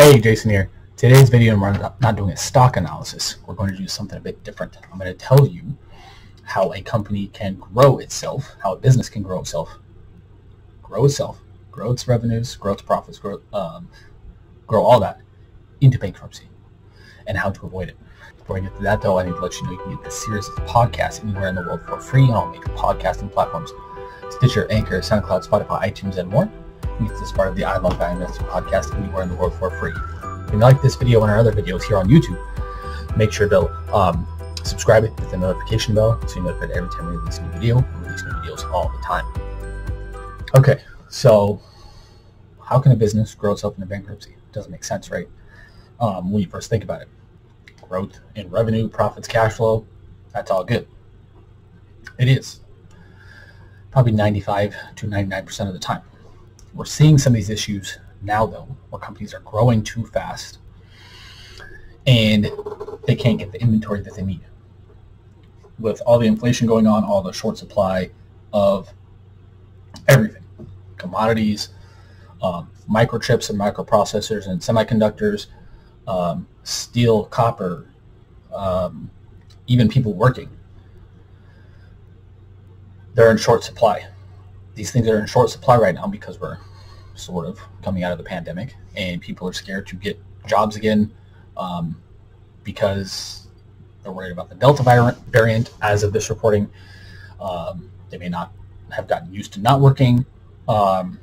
Hey, Jason here. Today's video, we're not doing a stock analysis. We're going to do something a bit different. I'm going to tell you how a company can grow itself, how a business can grow itself, grow its revenues, grow its profits, grow all that into bankruptcy, and how to avoid it. Before I get to that, though, I need to let you know you can get this series of podcasts anywhere in the world for free on all major podcasting platforms: Stitcher, Anchor, SoundCloud, Spotify, iTunes, and more. You can get this part of the I Love Bankruptcy podcast anywhere in the world for free. If you like this video and our other videos here on YouTube, make sure to subscribe, hit the notification bell so you're notified every time we release a new video. We release new videos all the time. Okay, so how can a business grow itself into bankruptcy? It doesn't make sense, right? When you first think about it. Growth in revenue, profits, cash flow, that's all good. It is. Probably 95 to 99% of the time. We're seeing some of these issues now, though, where companies are growing too fast and they can't get the inventory that they need. With all the inflation going on, all the short supply of everything, commodities, microchips and microprocessors and semiconductors, steel, copper, even people working, they're in short supply. These things are in short supply right now because we're sort of coming out of the pandemic and people are scared to get jobs again because they're worried about the Delta variant as of this reporting. They may not have gotten used to not working during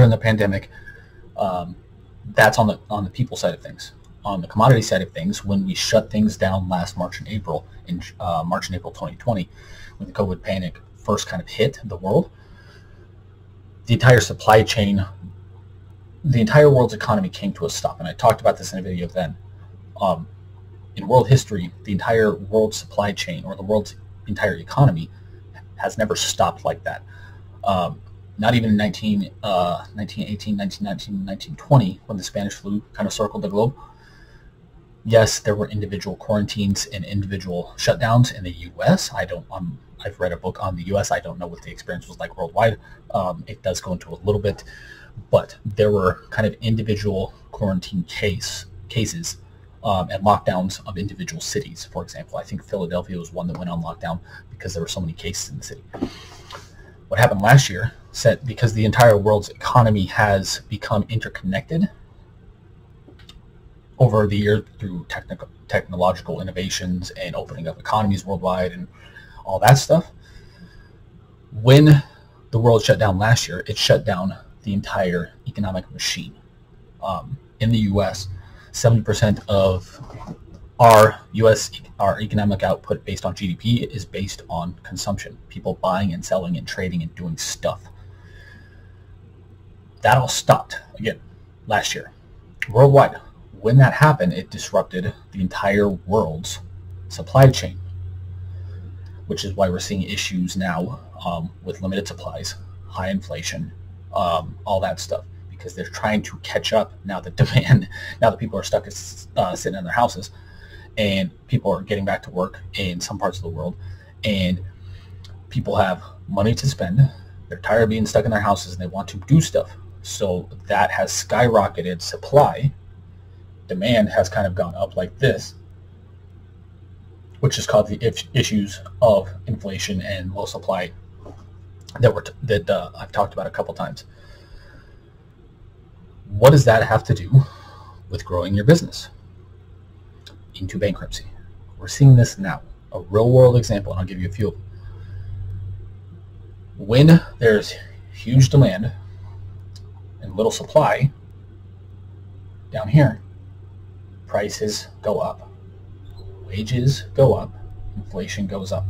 the pandemic. That's on the people side of things. On the commodity side of things, when we shut things down last March and April 2020, when the COVID panic first kind of hit the world, the entire supply chain, the entire world's economy came to a stop. And I talked about this in a video then. In world history, the entire world supply chain or the world's entire economy has never stopped like that. Not even in 1918, 1919, 1920, when the Spanish flu kind of circled the globe. Yes, there were individual quarantines and individual shutdowns in the U.S. I've read a book on the U.S. I don't know what the experience was like worldwide. It does go into a little bit, but there were kind of individual quarantine cases and lockdowns of individual cities. For example, I think Philadelphia was one that went on lockdown because there were so many cases in the city. What happened last year, because the entire world's economy has become interconnected over the year through technological innovations and opening up economies worldwide and all that stuff. When the world shut down last year, it shut down the entire economic machine. In the U.S., 70% of our economic output based on GDP is based on consumption. People buying and selling and trading and doing stuff. That all stopped again last year. Worldwide. When that happened, it disrupted the entire world's supply chain, which is why we're seeing issues now with limited supplies, high inflation, all that stuff, because they're trying to catch up now that people are stuck sitting in their houses and people are getting back to work in some parts of the world and people have money to spend. They're tired of being stuck in their houses and they want to do stuff. So that has skyrocketed supply. Demand has kind of gone up like this, which has caused the issues of inflation and low supply that I've talked about a couple times. What does that have to do with growing your business into bankruptcy? We're seeing this now, a real world example, and I'll give you a few of them. When there's huge demand and little supply, down here, prices go up, wages go up, inflation goes up.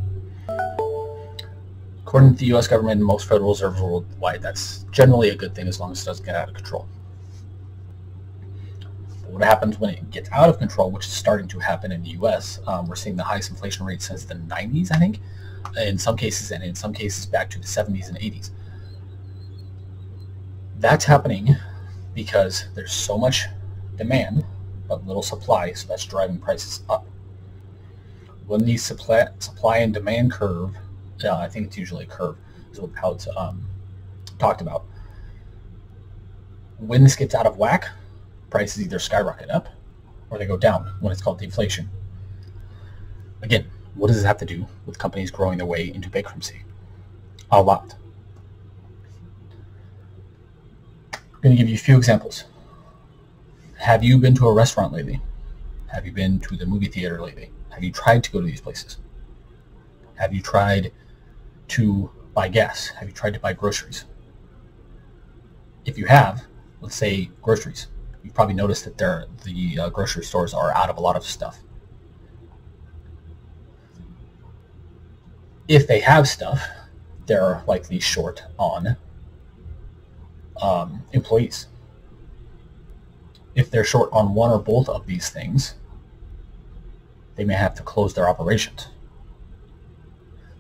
According to the U.S. government and most Federal Reserves worldwide, that's generally a good thing as long as it doesn't get out of control. But what happens when it gets out of control, which is starting to happen in the U.S., we're seeing the highest inflation rate since the 90s, I think, in some cases, and in some cases back to the 70s and 80s. That's happening because there's so much demand but little supply, so that's driving prices up. When the supply and demand curve, I think it's usually a curve, is how it's talked about. When this gets out of whack, prices either skyrocket up or they go down when it's called deflation. Again, what does this have to do with companies growing their way into bankruptcy? A lot. I'm going to give you a few examples. Have you been to a restaurant lately? Have you been to the movie theater lately? Have you tried to go to these places? Have you tried to buy gas? Have you tried to buy groceries? If you have, let's say groceries, you've probably noticed that the grocery stores are out of a lot of stuff. If they have stuff, they're likely short on employees. If they're short on one or both of these things, they may have to close their operations.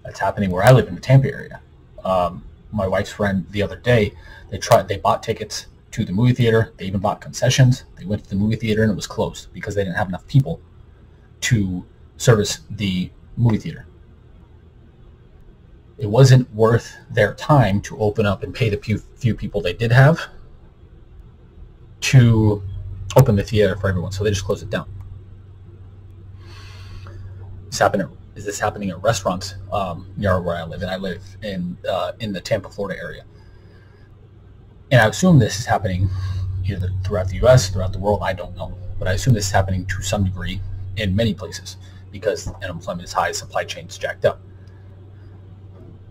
That's happening where I live in the Tampa area. My wife's friend the other day, they bought tickets to the movie theater. They even bought concessions. They went to the movie theater and it was closed because they didn't have enough people to service the movie theater. It wasn't worth their time to open up and pay the few people they did have to open the theater for everyone, so they just closed it down. Is this happening at restaurants near where I live? And I live in the Tampa, Florida area. And I assume this is happening either throughout the U.S., throughout the world, I don't know. But I assume this is happening to some degree in many places because unemployment is high, supply chain's jacked up.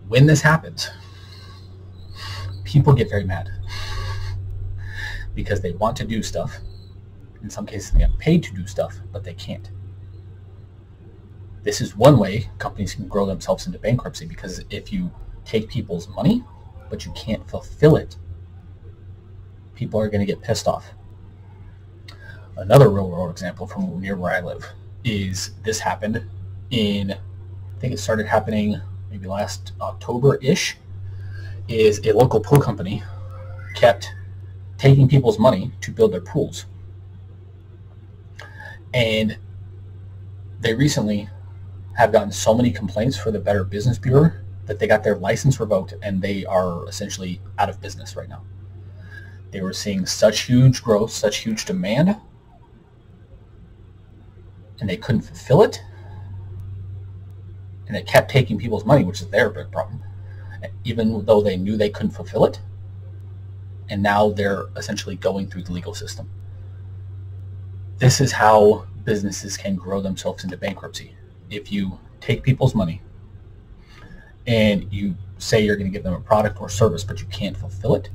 When this happens, people get very mad because they want to do stuff. In some cases, they get paid to do stuff, but they can't. This is one way companies can grow themselves into bankruptcy, because if you take people's money, but you can't fulfill it, people are going to get pissed off. Another real world example from near where I live is this happened I think it started happening maybe last October-ish, is a local pool company kept taking people's money to build their pools. And they recently have gotten so many complaints for the Better Business Bureau that they got their license revoked and they are essentially out of business right now. They were seeing such huge growth, such huge demand, and they couldn't fulfill it. And it kept taking people's money, which is their big problem, even though they knew they couldn't fulfill it. And now they're essentially going through the legal system. This is how businesses can grow themselves into bankruptcy. If you take people's money and you say you're going to give them a product or service, but you can't fulfill it,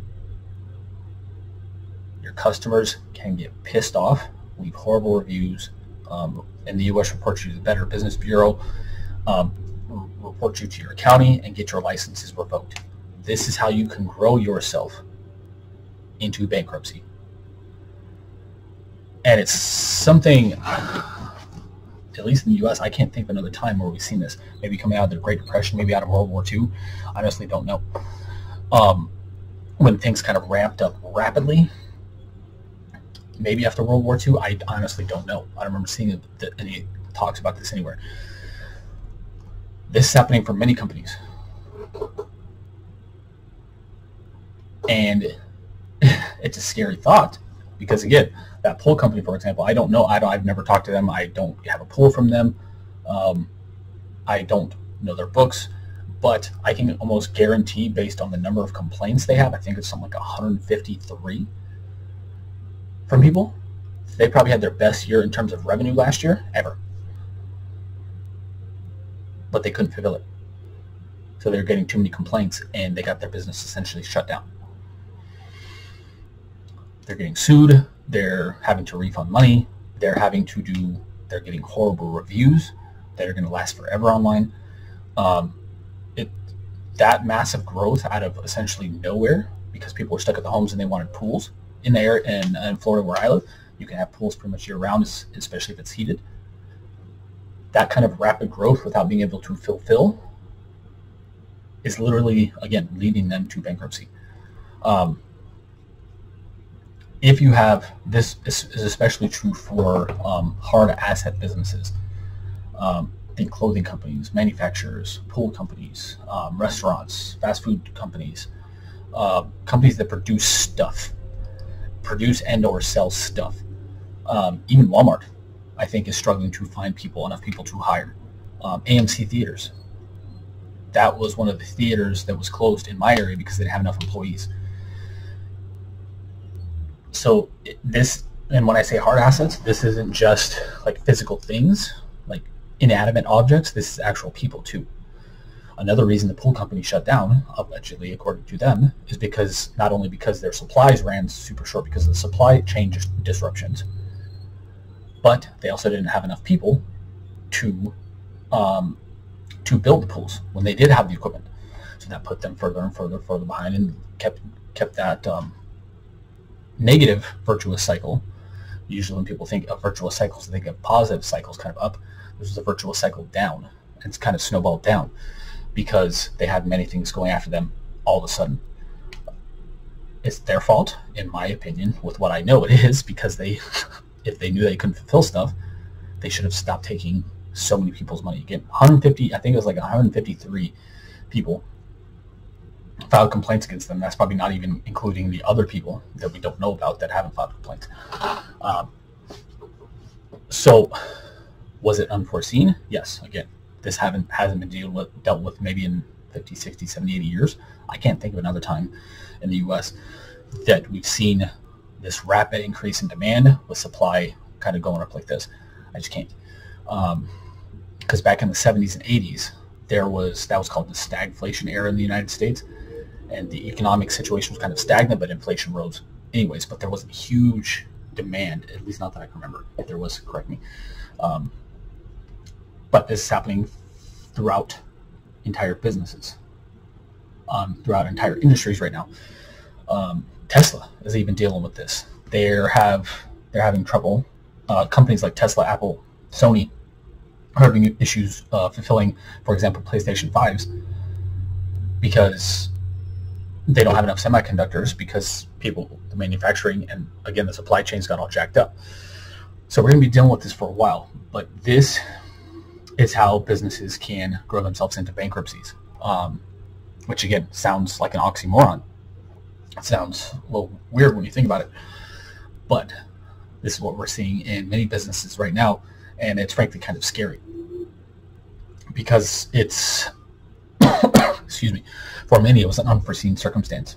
your customers can get pissed off, leave horrible reviews, and the U.S. reports you to the Better Business Bureau, report you to your county, and get your licenses revoked. This is how you can grow yourself into bankruptcy. And it's something, at least in the U.S., I can't think of another time where we've seen this. Maybe coming out of the Great Depression, maybe out of World War II. I honestly don't know. When things kind of ramped up rapidly, maybe after World War II, I honestly don't know. I don't remember seeing any talks about this anywhere. This is happening for many companies. And it's a scary thought because, again, that pool company, for example, I don't know. I've never talked to them. I don't have a pool from them. I don't know their books. But I can almost guarantee, based on the number of complaints they have, I think it's something like 153 from people. They probably had their best year in terms of revenue last year ever. But they couldn't fulfill it. So they're getting too many complaints and they got their business essentially shut down. They're getting sued. They're having to refund money. They're getting horrible reviews that are going to last forever online. That massive growth out of essentially nowhere, because people were stuck at the homes and they wanted pools in the area, in Florida where I live. You can have pools pretty much year round, especially if it's heated. That kind of rapid growth without being able to fulfill is literally, again, leading them to bankruptcy. If you have, this is especially true for hard asset businesses. Think clothing companies, manufacturers, pool companies, restaurants, fast food companies, companies that produce stuff. produce and or sell stuff. Even Walmart, I think, is struggling to find enough people to hire. AMC theaters, that was one of the theaters that was closed in my area because they didn't have enough employees. So this, and when I say hard assets, this isn't just like physical things, like inanimate objects. This is actual people too. Another reason the pool company shut down, allegedly, according to them, is because not only because their supplies ran super short because of the supply chain disruptions, but they also didn't have enough people to build the pools when they did have the equipment. So that put them further and further behind, and kept that negative virtuous cycle. Usually when people think of virtuous cycles, they think of positive cycles kind of up. This was a virtuous cycle down. And it's kind of snowballed down because they had many things going after them all of a sudden. It's their fault, in my opinion, with what I know it is, because they, if they knew they couldn't fulfill stuff, they should have stopped taking so many people's money. Again, 150, I think it was like 153 people filed complaints against them. That's probably not even including the other people that we don't know about that haven't filed complaints. So was it unforeseen? Yes. Again, this hasn't been dealt with maybe in 50, 60, 70, 80 years. I can't think of another time in the U.S. that we've seen this rapid increase in demand with supply kind of going up like this. I just can't. Because back in the 70s and 80s, that was called the stagflation era in the United States, and the economic situation was kind of stagnant, but inflation rose anyways. But there wasn't huge demand, at least not that I can remember. If there was, correct me. But this is happening throughout entire businesses, throughout entire industries right now. Tesla is even dealing with this. They're having trouble. Companies like Tesla, Apple, Sony are having issues fulfilling, for example, PlayStation 5s because they don't have enough semiconductors because the manufacturing and, again, the supply chains got all jacked up. So we're going to be dealing with this for a while, but this is how businesses can grow themselves into bankruptcies, which, again, sounds like an oxymoron. It sounds a little weird when you think about it, but this is what we're seeing in many businesses right now, and it's frankly kind of scary because it's, excuse me, for many it was an unforeseen circumstance.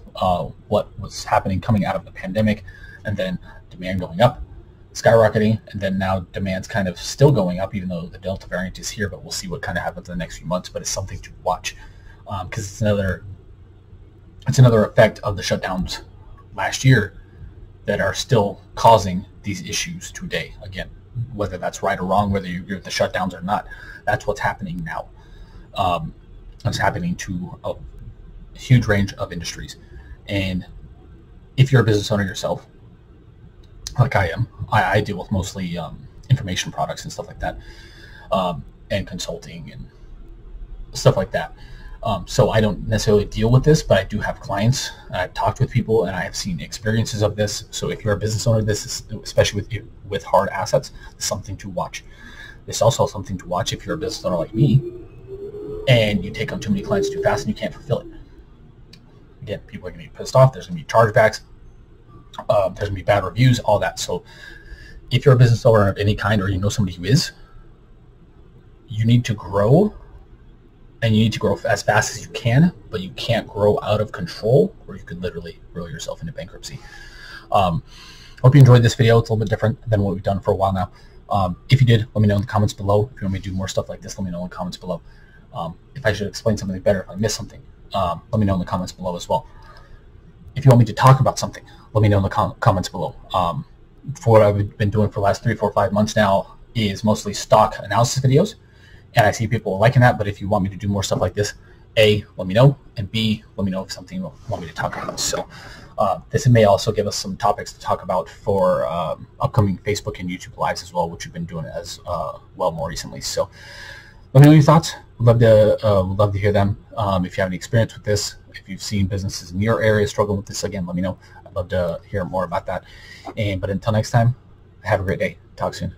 What was happening coming out of the pandemic, and then demand going up, skyrocketing, and then now demand's kind of still going up, even though the Delta variant is here, but we'll see what kind of happens in the next few months. But it's something to watch because it's another effect of the shutdowns last year that are still causing these issues today. Again, whether that's right or wrong, whether you agree with the shutdowns or not, that's what's happening now. It's happening to a huge range of industries. And if you're a business owner yourself, like I am, I deal with mostly information products and stuff like that, and consulting and stuff like that. So I don't necessarily deal with this, but I do have clients. I've talked with people, and I have seen experiences of this. So if you're a business owner, this is, especially with hard assets, something to watch. It's also something to watch if you're a business owner like me, and you take on too many clients too fast and you can't fulfill it. Again, people are going to be pissed off. There's going to be chargebacks. There's going to be bad reviews, all that. So if you're a business owner of any kind, or you know somebody who is, you need to grow. And you need to grow as fast as you can, but you can't grow out of control, or you could literally roll yourself into bankruptcy. Hope you enjoyed this video. It's a little bit different than what we've done for a while now. If you did, let me know in the comments below. If you want me to do more stuff like this, let me know in the comments below. If I should explain something better, if I missed something, let me know in the comments below as well. If you want me to talk about something, let me know in the comments below. For what I've been doing for the last 3, 4, 5 months now is mostly stock analysis videos. And I see people liking that, but if you want me to do more stuff like this, A, let me know, and B, let me know if something you want me to talk about. So this may also give us some topics to talk about for upcoming Facebook and YouTube Lives as well, which we've been doing as well more recently. So let me know your thoughts. Would love to hear them. If you have any experience with this, if you've seen businesses in your area struggling with this, again, let me know. I'd love to hear more about that. But until next time, have a great day. Talk soon.